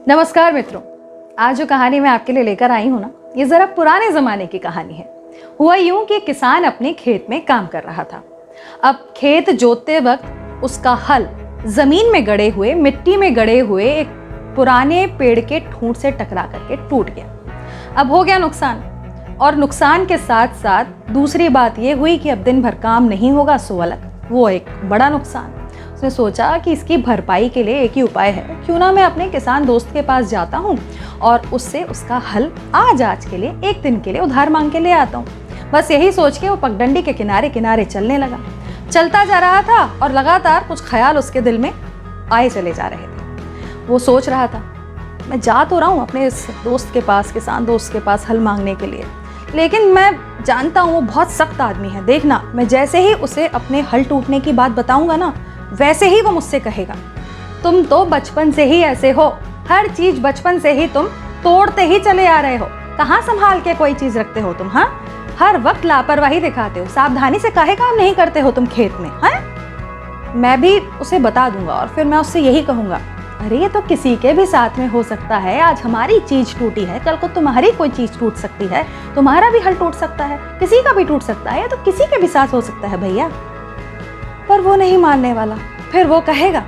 नमस्कार मित्रों, आज जो कहानी मैं आपके लिए लेकर आई हूँ ना, ये ज़रा पुराने ज़माने की कहानी है। हुआ यूं कि किसान अपने खेत में काम कर रहा था। अब खेत जोतते वक्त उसका हल ज़मीन में गड़े हुए, मिट्टी में गड़े हुए एक पुराने पेड़ के ठूंठ से टकरा करके टूट गया। अब हो गया नुकसान, और नुकसान के साथ साथ दूसरी बात ये हुई कि अब दिन भर काम नहीं होगा, सो अलग वो एक बड़ा नुकसान। उसने सोचा कि इसकी भरपाई के लिए एक ही उपाय है, क्यों ना मैं अपने किसान दोस्त के पास जाता हूँ और उससे उसका हल आज के लिए, एक दिन के लिए उधार मांग के ले आता हूँ। बस यही सोच के वो पगडंडी के किनारे किनारे चलने लगा। चलता जा रहा था और लगातार कुछ ख्याल उसके दिल में आए चले जा रहे थे। वो सोच रहा था, मैं जा तो रहा हूँ अपने इस दोस्त के पास, किसान दोस्त के पास हल मांगने के लिए, लेकिन मैं जानता हूँ वो बहुत सख्त आदमी है। देखना, मैं जैसे ही उसे अपने हल टूटने की बात बताऊंगा ना, वैसे ही वो मुझसे कहेगा, तुम तो बचपन से ही ऐसे हो, हर चीज बचपन से ही तुम तोड़ते ही चले आ रहे हो, कहाँ संभाल के कोई चीज रखते हो तुम? हाँ, हर वक्त लापरवाही दिखाते हो, सावधानी से काहे काम नहीं करते हो तुम खेत में? हाँ, मैं भी उसे बता दूंगा और फिर मैं उससे यही कहूंगा, अरे ये तो किसी के भी साथ में हो सकता है। आज हमारी चीज टूटी है, कल को तुम्हारी कोई चीज टूट सकती है, तुम्हारा भी हल टूट सकता है, किसी का भी टूट सकता है, या तो किसी के भी साथ हो सकता है भैया। पर वो नहीं मानने वाला। फिर वो कहेगा,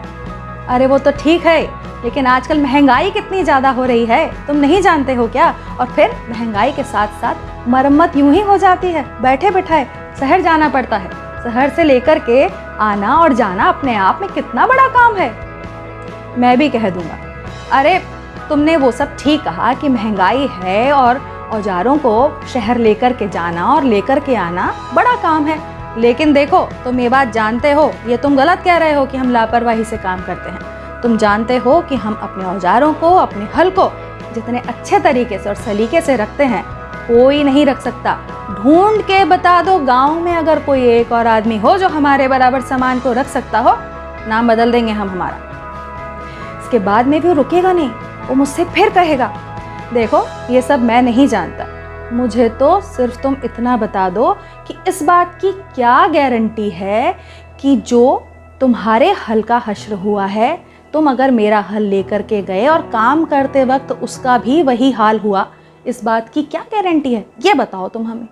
अरे वो तो ठीक है, लेकिन आजकल महंगाई कितनी ज़्यादा हो रही है, तुम नहीं जानते हो क्या? और फिर महंगाई के साथ साथ मरम्मत यूं ही हो जाती है, बैठे बैठाए शहर जाना पड़ता है। शहर से लेकर के आना और जाना अपने आप में कितना बड़ा काम है। मैं भी कह दूंगा, अरे तुमने वो सब ठीक कहा कि महंगाई है और औजारों को शहर लेकर के जाना और लेकर के आना बड़ा काम है, लेकिन देखो तुम ये बात जानते हो, ये तुम गलत कह रहे हो कि हम लापरवाही से काम करते हैं। तुम जानते हो कि हम अपने औजारों को, अपने हल को जितने अच्छे तरीके से और सलीके से रखते हैं, कोई नहीं रख सकता। ढूंढ के बता दो गांव में अगर कोई एक और आदमी हो जो हमारे बराबर सामान को रख सकता हो, नाम बदल देंगे हम हमारा। इसके बाद में भी वो रुकेगा नहीं, वो मुझसे फिर कहेगा, देखो ये सब मैं नहीं जानता, मुझे तो सिर्फ तुम इतना बता दो कि इस बात की क्या गारंटी है कि जो तुम्हारे हल का हश्र हुआ है, तुम अगर मेरा हल लेकर के गए और काम करते वक्त उसका भी वही हाल हुआ, इस बात की क्या गारंटी है, ये बताओ तुम हमें।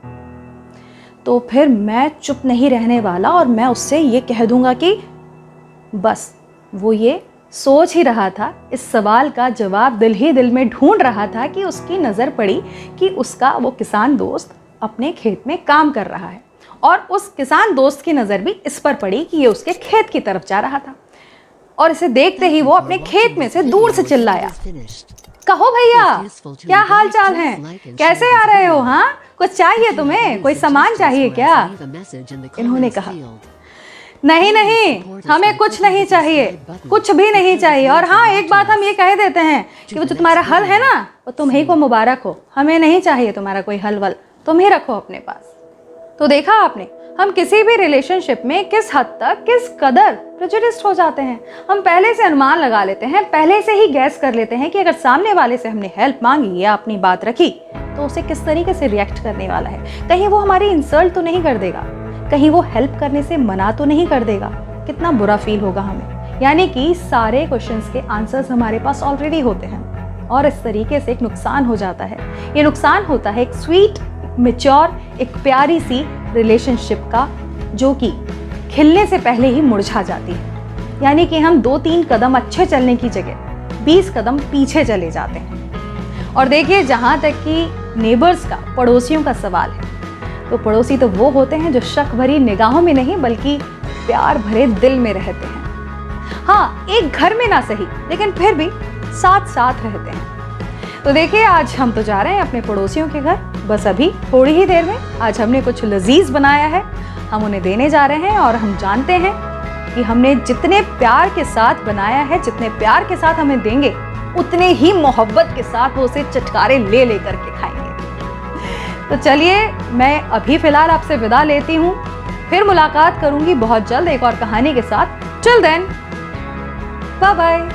तो फिर मैं चुप नहीं रहने वाला और मैं उससे ये कह दूंगा कि बस वो ये सोच ही रहा था, इस सवाल का जवाब दिल ही दिल में ढूंढ रहा था कि उसकी नज़र पड़ी कि उसका वो किसान दोस्त अपने खेत में काम कर रहा है, और उस किसान दोस्त की नज़र भी इस पर पड़ी कि ये उसके खेत की तरफ जा रहा था। और इसे देखते ही वो अपने खेत में से दूर से चिल्लाया, कहो भैया, क्या हाल चाल है, कैसे आ रहे हो? हाँ, कुछ चाहिए तुम्हें, कोई सामान चाहिए क्या? इन्होंने कहा, नहीं नहीं, हमें कुछ नहीं चाहिए, कुछ भी नहीं चाहिए। और हाँ, एक बात हम ये कह देते हैं कि वो जो तुम्हारा हल है ना, वो तुम्ही को मुबारक हो, हमें नहीं चाहिए तुम्हारा कोई हल वल, तुम ही रखो अपने पास। तो देखा आपने, हम किसी भी रिलेशनशिप में किस हद तक, किस कदर प्रेजुडिस्ड हो जाते हैं। हम पहले से अनुमान लगा लेते हैं, पहले से ही गैस कर लेते हैं कि अगर सामने वाले से हमने हेल्प मांगी या अपनी बात रखी तो उसे किस तरीके से रिएक्ट करने वाला है। कहीं वो हमारी इंसल्ट तो नहीं कर देगा, कहीं वो हेल्प करने से मना तो नहीं कर देगा, कितना बुरा फील होगा हमें। यानी कि सारे क्वेश्चंस के आंसर्स हमारे पास ऑलरेडी होते हैं, और इस तरीके से एक नुकसान हो जाता है। ये नुकसान होता है एक स्वीट, मैच्योर, एक प्यारी सी रिलेशनशिप का, जो कि खिलने से पहले ही मुरझा जाती है। यानी कि हम 2-3 कदम अच्छे चलने की जगह 20 कदम पीछे चले जाते हैं। और देखिए, जहाँ तक कि नेबर्स का, पड़ोसियों का सवाल है, तो पड़ोसी तो वो होते हैं जो शक भरी निगाहों में नहीं बल्कि प्यार भरे दिल में रहते हैं। हाँ, एक घर में ना सही, लेकिन फिर भी साथ साथ रहते हैं। तो देखिए, आज हम तो जा रहे हैं अपने पड़ोसियों के घर, बस अभी थोड़ी ही देर में। आज हमने कुछ लजीज बनाया है, हम उन्हें देने जा रहे हैं, और हम जानते हैं कि हमने जितने प्यार के साथ बनाया है, जितने प्यार के साथ हमें देंगे, उतने ही मोहब्बत के साथ वो उसे चटकारे ले लेकर के खाएंगे। तो चलिए, मैं अभी फिलहाल आपसे विदा लेती हूँ, फिर मुलाकात करूंगी बहुत जल्द एक और कहानी के साथ। Till then, bye bye.